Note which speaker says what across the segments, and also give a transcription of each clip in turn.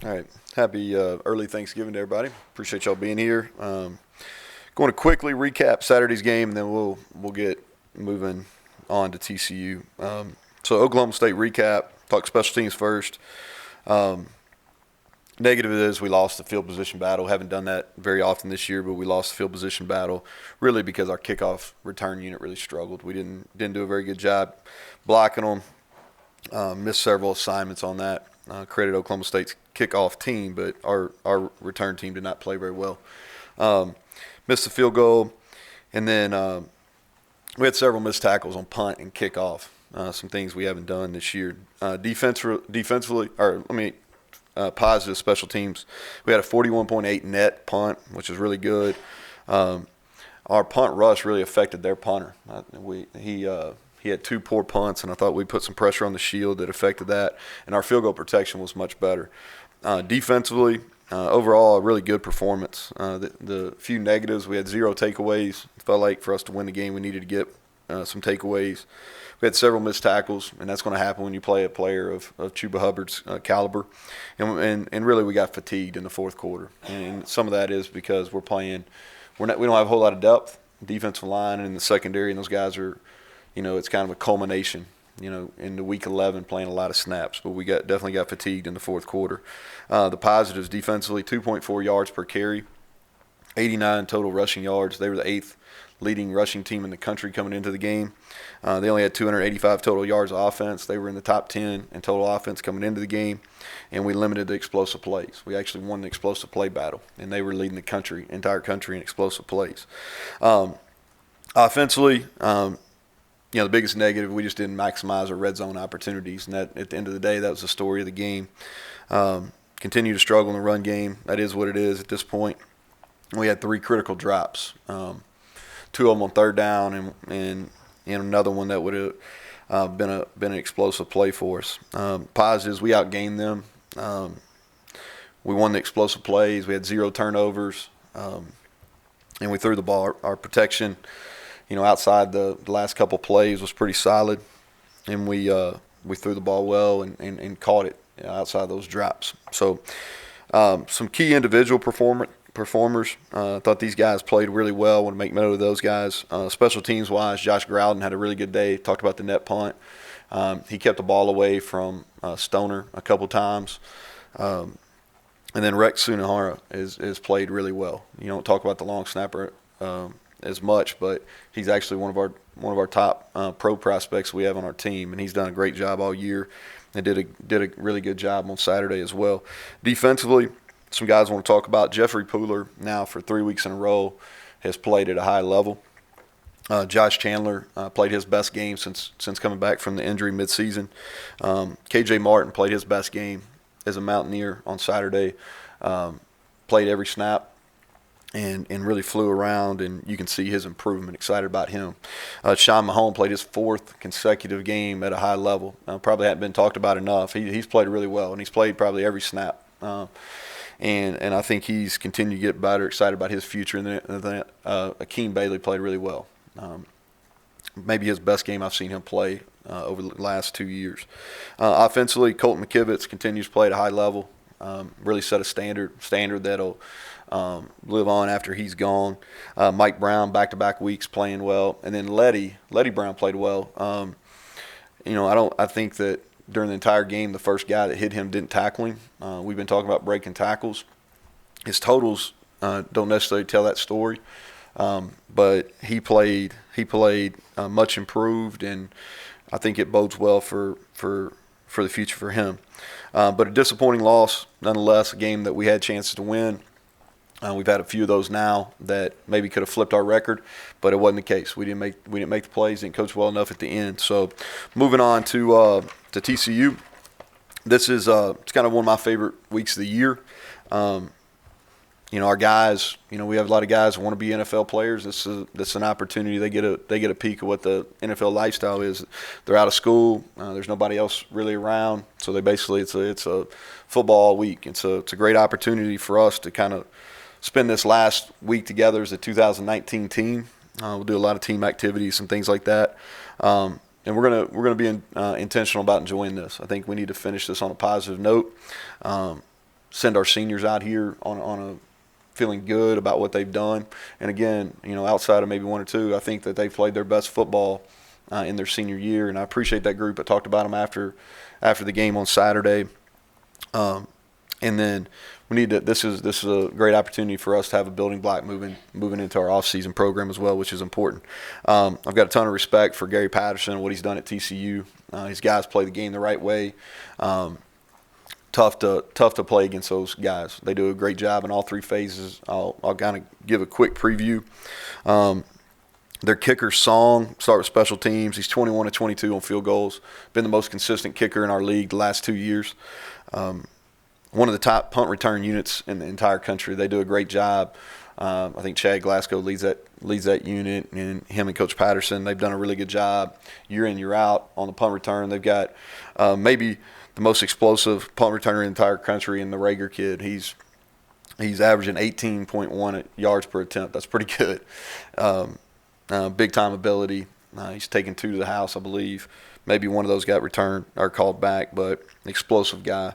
Speaker 1: All right. Happy early Thanksgiving to everybody. Appreciate y'all being here. Going to quickly recap Saturday's game, and then we'll get moving on to TCU. So Oklahoma State recap. Talk special teams first. Um, Negative is we lost the field position battle. Haven't done that very often this year, but we lost the field position battle really because our kickoff return unit really struggled. We didn't do a very good job blocking them. Missed several assignments on that. Credit Oklahoma State's kickoff team, but our return team did not play very well. Missed the field goal, and then we had several missed tackles on punt and kickoff. Some things we haven't done this year. Defensively, positive special teams. We had a 41.8 net punt, which is really good. Our punt rush really affected their punter. He had two poor punts, and I thought we put some pressure on the shield that affected that. And our field goal protection was much better. Defensively, overall, a really good performance. The few negatives, we had 0 takeaways. It felt like for us to win the game, we needed to get some takeaways. We had several missed tackles, and that's going to happen when you play a player of Chuba Hubbard's caliber. And really, we got fatigued in the fourth quarter. And some of that is because we don't have a whole lot of depth, defensive line and in the secondary, and those guys are, it's kind of a culmination, into week 11 playing a lot of snaps. But we definitely got fatigued in the fourth quarter. The positives defensively, 2.4 yards per carry, 89 total rushing yards. They were the 8th leading rushing team in the country coming into the game. They only had 285 total yards of offense. They were in the top 10 in total offense coming into the game, and we limited the explosive plays. We actually won the explosive play battle, and they were leading the entire country in explosive plays. Offensively, the biggest negative, we just didn't maximize our red zone opportunities, and that at the end of the day, that was the story of the game. Continue to struggle in the run game. That is what it is at this point. We had 3 critical drops, 2 of them on third down, and another one that would have been an explosive play for us. Positives, we outgained them. We won the explosive plays. We had 0 turnovers, and we threw the ball. Our protection, outside the last couple plays was pretty solid, and we threw the ball well and caught it outside those drops. So some key individual performers. I thought these guys played really well. I want to make note of those guys. Special teams-wise, Josh Groudon had a really good day. Talked about the net punt. He kept the ball away from Stoner a couple times. And then Rex Sunahara is played really well. You don't talk about the long snapper as much, but he's actually one of our top pro prospects we have on our team, and he's done a great job all year and did a really good job on Saturday as well. Defensively, some guys I want to talk about. Jeffrey Pooler, now for 3 weeks in a row, has played at a high level. Josh Chandler played his best game since coming back from the injury midseason. KJ Martin played his best game as a Mountaineer on Saturday. Played every snap and really flew around, and you can see his improvement. Excited about him. Sean Mahone played his 4th consecutive game at a high level. Probably hadn't been talked about enough. He's played really well, and he's played probably every snap. And I think he's continued to get better. Excited about his future. And then Akeem Bailey played really well. Maybe his best game I've seen him play over the last 2 years. Offensively, Colton McKivitz continues to play at a high level. Really set a standard that'll live on after he's gone. Mike Brown, back-to-back weeks playing well. And then Letty Brown played well. I think that during the entire game, the first guy that hit him didn't tackle him. We've been talking about breaking tackles. His totals don't necessarily tell that story, but he played much improved, and I think it bodes well for the future for him. But a disappointing loss, nonetheless. A game that we had chances to win. We've had a few of those now that maybe could have flipped our record, but it wasn't the case. We didn't make the plays, didn't coach well enough at the end. So, moving on to TCU, this is it's kind of one of my favorite weeks of the year. Our guys, we have a lot of guys who want to be NFL players. This is an opportunity. They get a peek of what the NFL lifestyle is. They're out of school. There's nobody else really around, so it's a football week. It's a great opportunity for us to kind of spend this last week together as a 2019 team. We'll do a lot of team activities and things like that. And we're gonna be intentional about enjoying this. I think we need to finish this on a positive note. send our seniors out here on a feeling good about what they've done. And again, outside of maybe one or two, I think that they've played their best football in their senior year, and I appreciate that group. I talked about them after the game on Saturday. And then we need to. This is a great opportunity for us to have a building block moving into our off-season program as well, which is important. I've got a ton of respect for Gary Patterson and what he's done at TCU. His guys play the game the right way. Tough to play against those guys. They do a great job in all three phases. I'll kind of give a quick preview. Their kicker, Song, start with special teams. He's 21 of 22 on field goals. Been the most consistent kicker in our league the last 2 years. One of the top punt return units in the entire country. They do a great job. I think Chad Glasgow leads that unit, and him and Coach Patterson, they've done a really good job year in, year out on the punt return. They've got maybe the most explosive punt returner in the entire country in the Rager kid. He's averaging 18.1 yards per attempt. That's pretty good. Big time ability. He's taken 2 to the house, I believe. Maybe one of those got returned or called back, but explosive guy.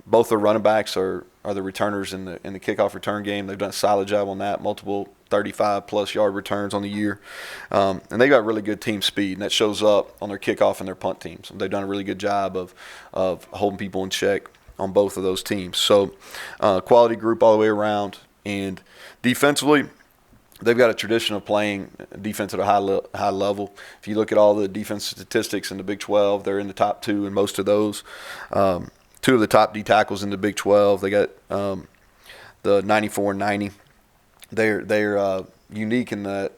Speaker 1: Both the running backs are the returners in the kickoff return game. They've done a solid job on that. Multiple 35-plus yard returns on the year. And they've got really good team speed, and that shows up on their kickoff and their punt teams. They've done a really good job of holding people in check on both of those teams. So quality group all the way around. And defensively, they've got a tradition of playing defense at a high level. If you look at all the defense statistics in the Big 12, they're in the top 2 in most of those. 2 of the top D tackles in the Big 12. They got the 94 and 90. They're unique in that,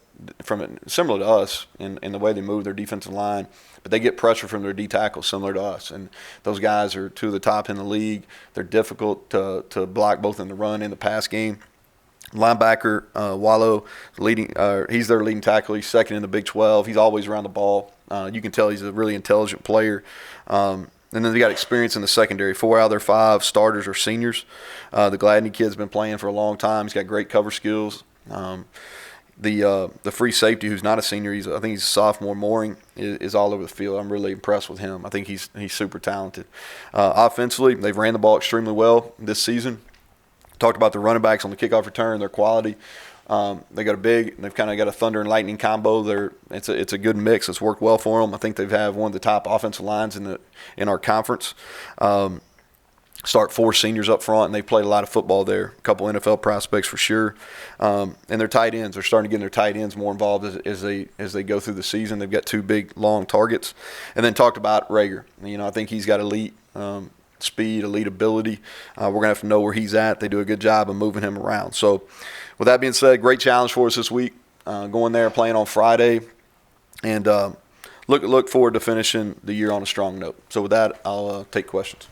Speaker 1: similar to us in the way they move their defensive line, but they get pressure from their D tackles similar to us. And those guys are 2 of the top in the league. They're difficult to block both in the run and the pass game. Linebacker, Wallow, he's their leading tackle. He's second in the Big 12. He's always around the ball. You can tell he's a really intelligent player. And then they got experience in the secondary. 4 out of their 5 starters are seniors. The Gladney kid's been playing for a long time. He's got great cover skills. The free safety, who's not a senior, I think he's a sophomore, Mooring, is all over the field. I'm really impressed with him. I think he's super talented. Offensively, they've ran the ball extremely well this season. Talked about the running backs on the kickoff return, their quality. They've kind of got a thunder and lightning combo. It's a good mix. It's worked well for them. I think they've one of the top offensive lines in our conference. Start 4 seniors up front, and they played a lot of football there. A couple NFL prospects for sure. And their tight ends, they're starting to get their tight ends more involved as they go through the season. They've got 2 big long targets. And then talked about Rager. I think he's got elite speed, elite ability. We're going to have to know where he's at. They do a good job of moving him around. So with that being said, great challenge for us this week. Going there, playing on Friday, and look forward to finishing the year on a strong note. So with that, I'll take questions.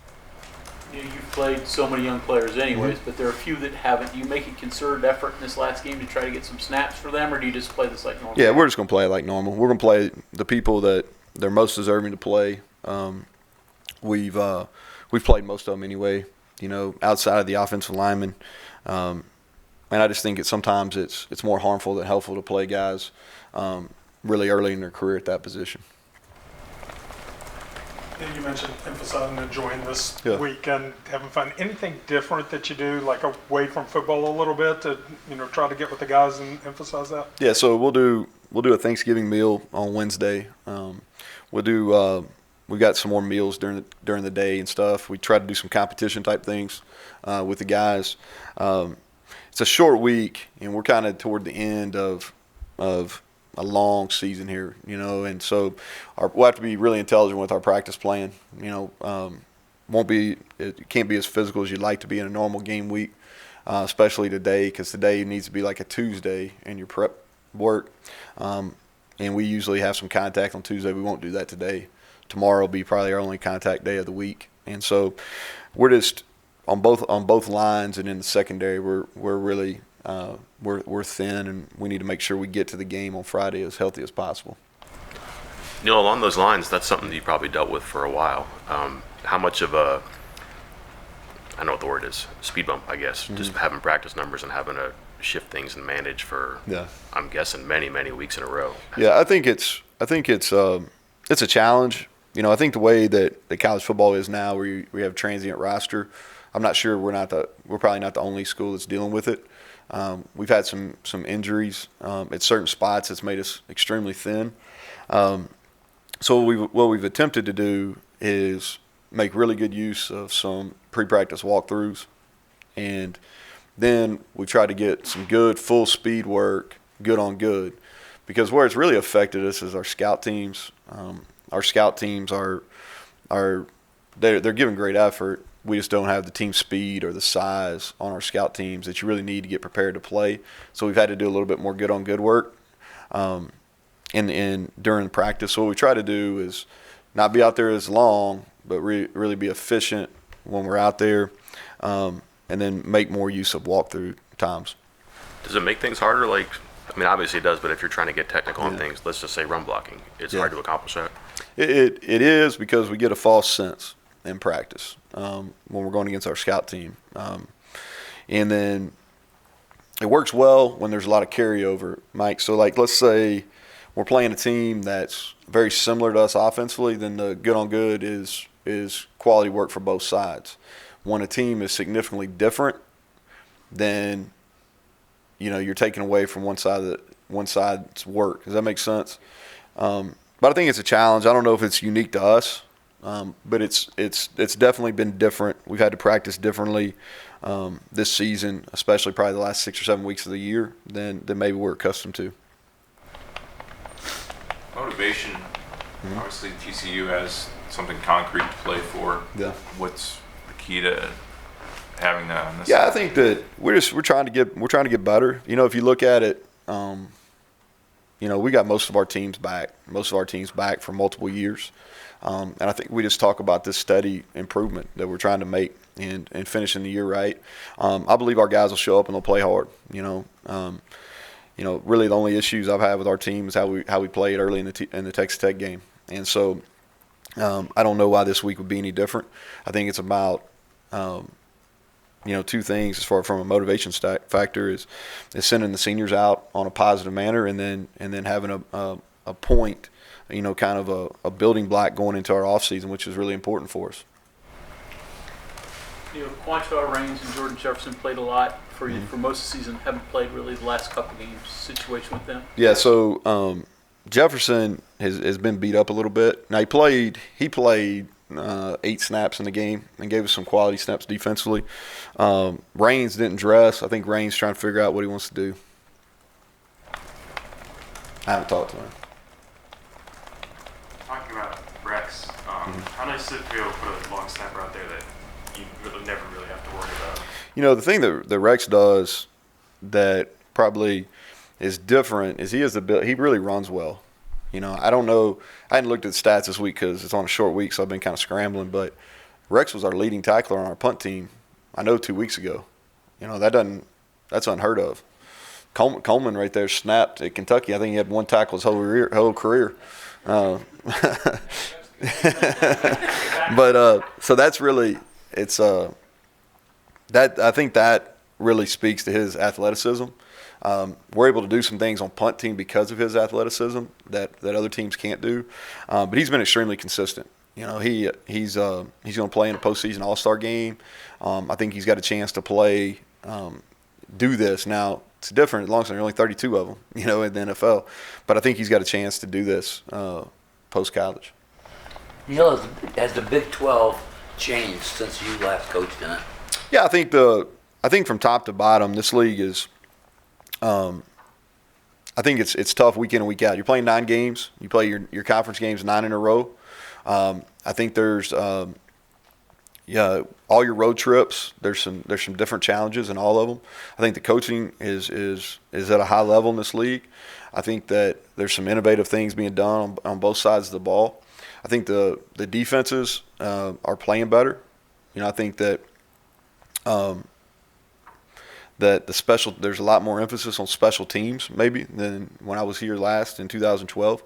Speaker 2: You've played so many young players anyways, but there are a few that haven't. Do you make a concerted effort in this last game to try to get some snaps for them, or do you just play this like normal?
Speaker 1: Yeah, we're just going to play like normal. We're going to play the people that they're most deserving to play. We've played most of them anyway, outside of the offensive linemen. And I just think sometimes it's more harmful than helpful to play guys really early in their career at that position.
Speaker 3: Yeah, you mentioned emphasizing enjoying this weekend, having fun. Anything different that you do, like away from football a little bit, to try to get with the guys and emphasize that?
Speaker 1: Yeah, so we'll do a Thanksgiving meal on Wednesday. We've got some more meals during the day and stuff. We try to do some competition type things with the guys. It's a short week, and we're kind of toward the end of a long season here, and so we'll have to be really intelligent with our practice plan. It can't be as physical as you'd like to be in a normal game week, especially today, because today needs to be like a Tuesday in your prep work. And we usually have some contact on Tuesday. We won't do that today. Tomorrow will be probably our only contact day of the week, and so we're just on both lines and in the secondary. We're really we're thin, and we need to make sure we get to the game on Friday as healthy as possible.
Speaker 4: Neal, along those lines, that's something that you probably dealt with for a while. How much of I know what the word is, speed bump, I guess, just having practice numbers and having to shift things and manage for, I'm guessing, many, many weeks in a row.
Speaker 1: Yeah, I think it's a challenge. I think the way that college football is now, where we have a transient roster, I'm not sure we're probably not the only school that's dealing with it. We've had some injuries at certain spots that's made us extremely thin. So what we've attempted to do is make really good use of some pre-practice walkthroughs, and then we try to get some good full speed work, good on good, because where it's really affected us is our scout teams. Our scout teams they're giving great effort. We just don't have the team speed or the size on our scout teams that you really need to get prepared to play. So we've had to do a little bit more good on good work during practice. So what we try to do is not be out there as long, but really be efficient when we're out there, and then make more use of walkthrough times.
Speaker 4: Does it make things harder? Like, I mean, obviously it does, but if you're trying to get technical on things, let's just say run blocking, it's hard to accomplish that.
Speaker 1: It is, because we get a false sense in practice when we're going against our scout team. And then it works well when there's a lot of carryover, Mike. So, like, let's say we're playing a team that's very similar to us offensively, then the good on good is quality work for both sides. When a team is significantly different, then you're taking away from one side's work. Does that make sense? But I think it's a challenge. I don't know if it's unique to us, but it's definitely been different. We've had to practice differently this season, especially probably the last 6 or 7 weeks of the year than maybe we're accustomed to.
Speaker 5: Motivation. Obviously, TCU has something concrete to play for.
Speaker 1: Yeah. What's
Speaker 5: the key to having that on this?
Speaker 1: Yeah, I think that we're trying to get better. If you look at it, we got most of our teams back for multiple years, and I think we just talk about this steady improvement that we're trying to make and finishing the year right. I believe our guys will show up and they'll play hard. Really the only issues I've had with our team is how we played early in the Texas Tech game, and so I don't know why this week would be any different. I think it's about two things as far from a motivation factor is sending the seniors out on a positive manner, and then having a point, kind of a building block going into our offseason, which is really important for us.
Speaker 2: Quantico, Raines, and Jordan Jefferson played a lot for you for most of the season. Haven't played really the last couple games. Situation with them?
Speaker 1: Yeah, so Jefferson has been beat up a little bit. Now he played 8 snaps in the game and gave us some quality snaps defensively. Raines didn't dress. I think Raines trying to figure out what he wants to do. I haven't talked to him.
Speaker 6: Talking about Rex, how nice does it feel to put a long snapper out there that you never really have to worry about?
Speaker 1: The thing that Rex does that probably is different is he really runs well. I don't know. I hadn't looked at the stats this week because it's on a short week, so I've been kind of scrambling. But Rex was our leading tackler on our punt team, I know, 2 weeks ago. That's unheard of. Coleman right there snapped at Kentucky. I think he had one tackle his whole career. But so that's really I think that really speaks to his athleticism. We're able to do some things on punt team because of his athleticism that other teams can't do. But he's been extremely consistent. He's going to play in a postseason All-Star game. I think he's got a chance to play, do this. Now, it's different as long as there are only 32 of them, in the NFL. But I think he's got a chance to do this post-college.
Speaker 7: Neal, has the Big 12 changed since you last coached in it?
Speaker 1: Yeah, I think from top to bottom, this league is I think it's tough week in and week out. You're playing 9 games. You play your conference games 9 in a row. I think there's all your road trips. There's some different challenges in all of them. I think the coaching is at a high level in this league. I think that there's some innovative things being done on both sides of the ball. I think the defenses are playing better. I think that there's a lot more emphasis on special teams maybe than when I was here last in 2012.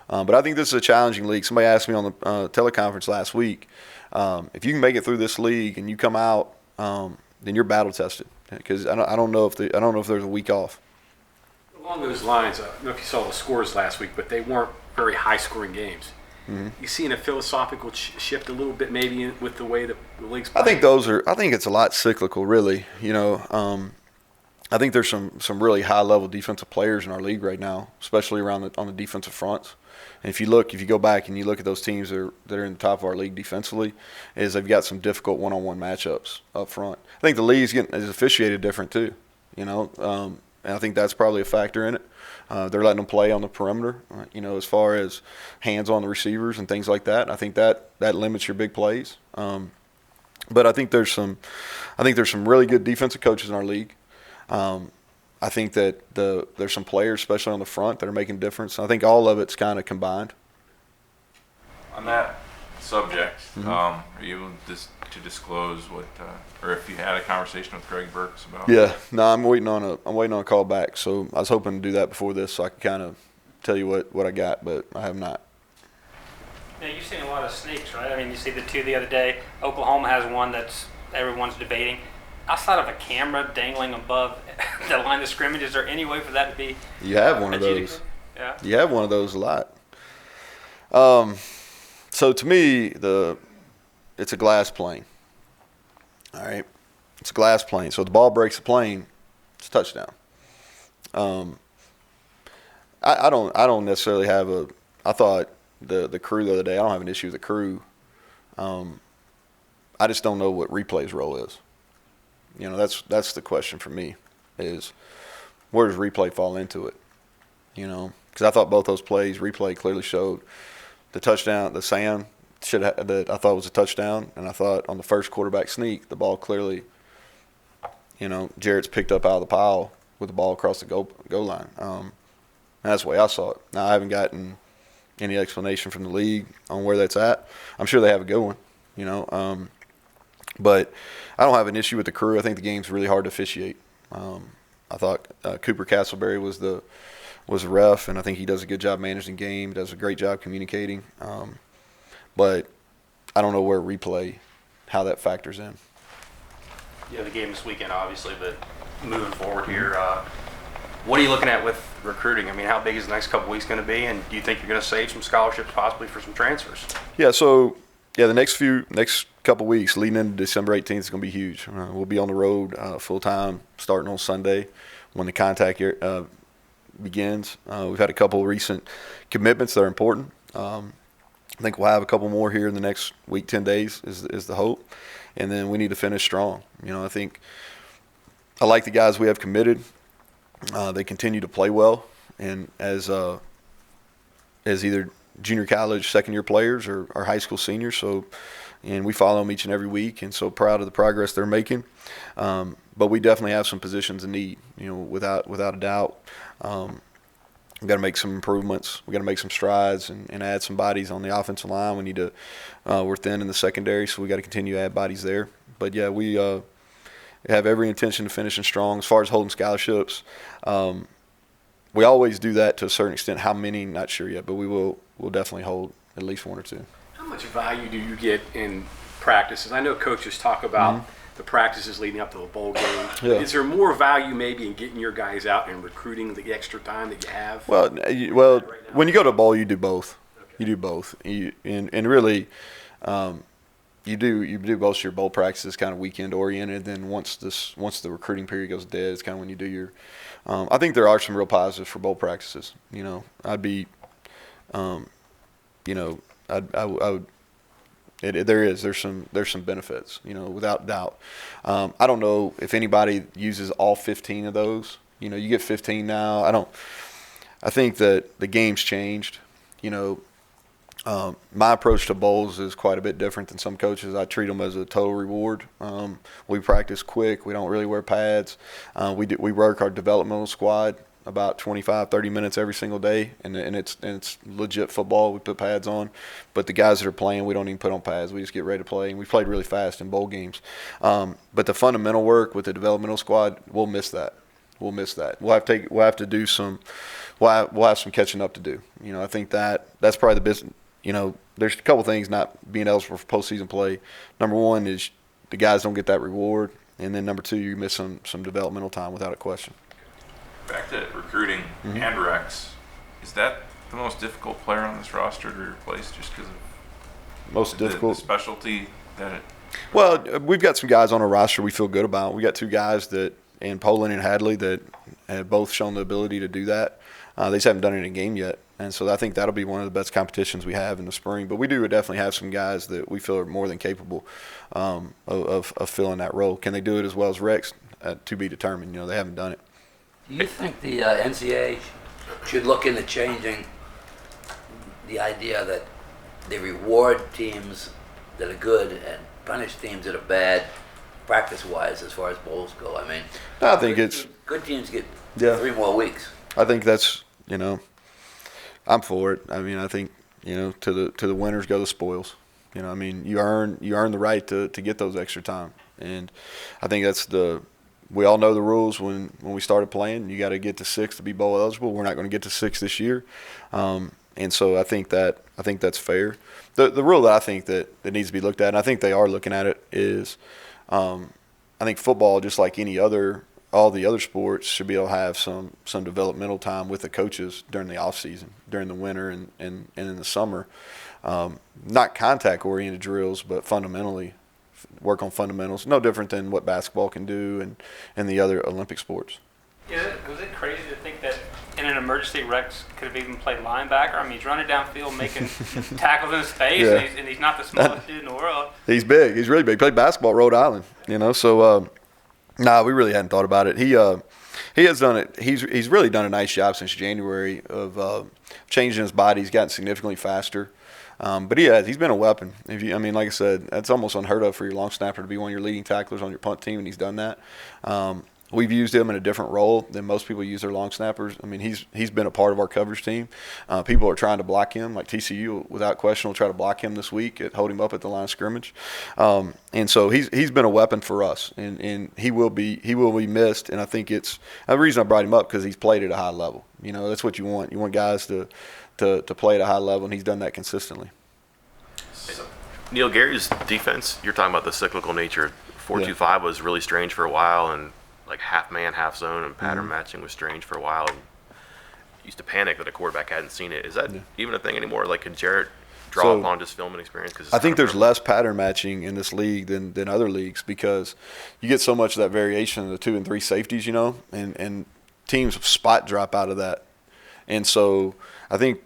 Speaker 1: But I think this is a challenging league. Somebody asked me on the teleconference last week, if you can make it through this league and you come out, then you're battle tested. Because I don't know if there's a week off.
Speaker 8: Along those lines, I don't know if you saw the scores last week, but they weren't very high-scoring games. You seeing a philosophical shift a little bit maybe with the way that the league's
Speaker 1: I
Speaker 8: playing?
Speaker 1: think it's a lot cyclical, really. I think there's some really high level defensive players in our league right now, especially on the defensive fronts. And if you go back and you look at those teams that are in the top of our league defensively, is they've got some difficult one-on-one matchups up front. I think the league's is officiated different too, and I think that's probably a factor in it. They're letting them play on the perimeter, as far as hands on the receivers and things like that. I think that limits your big plays. But I think there's some really good defensive coaches in our league. I think that there's some players, especially on the front, that are making a difference. I think all of it's kind of combined.
Speaker 5: On that subject, are you able to disclose what, or if you had a conversation with Greg Burks about?
Speaker 1: Yeah, no, I'm waiting on a call back. So I was hoping to do that before this, so I could kind of tell you what I got, but I have not.
Speaker 9: Yeah, you've seen a lot of sneaks, right? I mean, you see the two the other day. Oklahoma has one that's everyone's debating. Outside of a camera dangling above the line of scrimmage, is there any way for that to be?
Speaker 1: You have one of those.
Speaker 9: Yeah.
Speaker 1: You have one of those a lot. So to me, it's a glass plane. All right, it's a glass plane. So if the ball breaks the plane, it's a touchdown. I don't necessarily have a. I thought the crew the other day. I don't have an issue with the crew. I just don't know what replay's role is. That's the question for me, is where does replay fall into it? Because I thought both those plays, replay clearly showed the touchdown, the Sam that I thought was a touchdown, and I thought on the first quarterback sneak, the ball clearly, Jarrett's picked up out of the pile with the ball across the goal line. That's the way I saw it. Now, I haven't gotten any explanation from the league on where that's at. I'm sure they have a good one, but I don't have an issue with the crew. I think the game's really hard to officiate. I thought Cooper Castleberry was the ref, and I think he does a good job managing the game, does a great job communicating. But I don't know where replay, how that factors in.
Speaker 8: Yeah, the game this weekend, obviously, but moving forward here, what are you looking at with recruiting? I mean, how big is the next couple weeks going to be, and do you think you're going to save some scholarships possibly for some transfers?
Speaker 1: Yeah, so the next couple weeks leading into December 18th is going to be huge. We'll be on the road full time starting on Sunday when the contact begins. We've had a couple of recent commitments that are important. I think we'll have a couple more here in the next week, 10 days is the hope. And then we need to finish strong. I think I like the guys we have committed. They continue to play well, and as either junior college second-year players or high school seniors. And we follow them each and every week, and so proud of the progress they're making. But we definitely have some positions in need, without a doubt. We've got to make some improvements. We've got to make some strides and add some bodies on the offensive line. We need to we're thin in the secondary, so we got to continue to add bodies there. But, yeah, we have every intention of finishing strong. As far as holding scholarships, we always do that to a certain extent. How many, not sure yet, but we'll definitely hold at least one or two.
Speaker 8: How much value do you get in practices? I know coaches talk about the practices leading up to the bowl game.
Speaker 1: Yeah.
Speaker 8: Is there more value maybe in getting your guys out and recruiting the extra time that you have?
Speaker 1: Well, when you go to a bowl, you do both. Okay. You do both. And really, you do both your bowl practices kind of weekend oriented. Then once the recruiting period goes dead, it's kind of when you do your. I think there are some real positives for bowl practices. I'd be, I would. There's some benefits, without doubt. I don't know if anybody uses all 15 of those. You get 15 now. I think that the game's changed. My approach to bowls is quite a bit different than some coaches. I treat them as a total reward. We practice quick. We don't really wear pads. We work our developmental squad about 25, 30 minutes every single day, and it's legit football. We put pads on, but the guys that are playing, we don't even put on pads. We just get ready to play, and we played really fast in bowl games. But the fundamental work with the developmental squad, we'll miss that. We'll have to do some. We'll have some catching up to do. I think that's probably the business. There's a couple things not being eligible for postseason play. Number one is the guys don't get that reward, and then number two, you miss some developmental time without a question.
Speaker 5: Back to recruiting and Rex, is that the most difficult player on this roster to replace just because of
Speaker 1: Most difficult.
Speaker 5: the specialty that it?
Speaker 1: Well, we've got some guys on our roster we feel good about. We got 2 guys that in Poland and Hadley that have both shown the ability to do that. They just haven't done it in a game yet, and so I think that'll be one of the best competitions we have in the spring. But we do definitely have some guys that we feel are more than capable of filling that role. Can they do it as well as Rex? To be determined. They haven't done it.
Speaker 7: Do you think the NCAA should look into changing the idea that they reward teams that are good and punish teams that are bad, practice-wise, as far as bowls go? I mean,
Speaker 1: I think it's
Speaker 7: good teams get
Speaker 1: Yeah.
Speaker 7: 3 more weeks.
Speaker 1: I think that's I'm for it. I mean, I think to the winners go the spoils. I mean, you earn the right to get those extra time, and I think we all know the rules when we started playing. You got to get to 6 to be bowl eligible. We're not going to get to 6 this year, and so I think that's fair. The rule that I think that needs to be looked at, and I think they are looking at it, is I think football, just like all the other sports, should be able to have some developmental time with the coaches during the off season, during the winter and in the summer. Not contact oriented drills, but fundamentally work on fundamentals. No different than what basketball can do and the other Olympic sports.
Speaker 9: Was it crazy to think that in an emergency Rex could have even played linebacker? I mean, he's running downfield making tackles in space,
Speaker 1: Yeah.
Speaker 9: and he's not the smallest dude in the world.
Speaker 1: He's big. He's really big. He played basketball at Rhode Island, So, we really hadn't thought about it. He has done it. He's really done a nice job since January of changing his body. He's gotten significantly faster. But he's been a weapon. Like I said, that's almost unheard of for your long snapper to be one of your leading tacklers on your punt team, and he's done that. We've used him in a different role than most people use their long snappers. I mean, he's been a part of our coverage team. People are trying to block him, like TCU, without question, will try to block him this week, hold him up at the line of scrimmage. And so he's been a weapon for us, and he will be missed. And I think it's the reason I brought him up, because he's played at a high level. That's what you want. You want guys to play at a high level, and he's done that consistently.
Speaker 4: Neal, Gary's defense, you're talking about the cyclical nature. 4-2-5 was really strange for a while, and like half man, half zone, and pattern matching was strange for a while. And used to panic that a quarterback hadn't seen it. Is that even a thing anymore? Like, could Jarrett draw upon just film and experience? Cause
Speaker 1: I think there's less pattern matching in this league than other leagues, because you get so much of that variation in the 2 and 3 safeties, and teams spot drop out of that. And so I think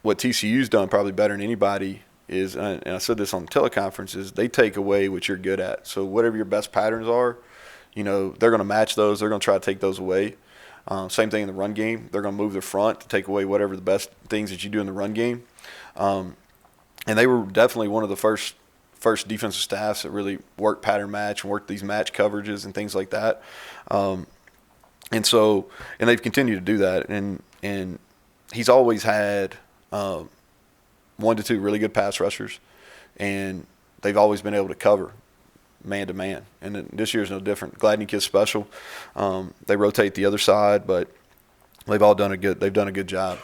Speaker 1: what TCU's done probably better than anybody is, and I said this on the teleconference, is they take away what you're good at. So whatever your best patterns are, they're going to match those. They're going to try to take those away. Same thing in the run game. They're going to move their front to take away whatever the best things that you do in the run game. And they were definitely one of the first defensive staffs that really worked pattern match and worked these match coverages and things like that. And they've continued to do that. And he's always had 1 to 2 really good pass rushers, and they've always been able to cover man to man. And this year's no different. Gladney kid's special. They rotate the other side, but they've done a good job.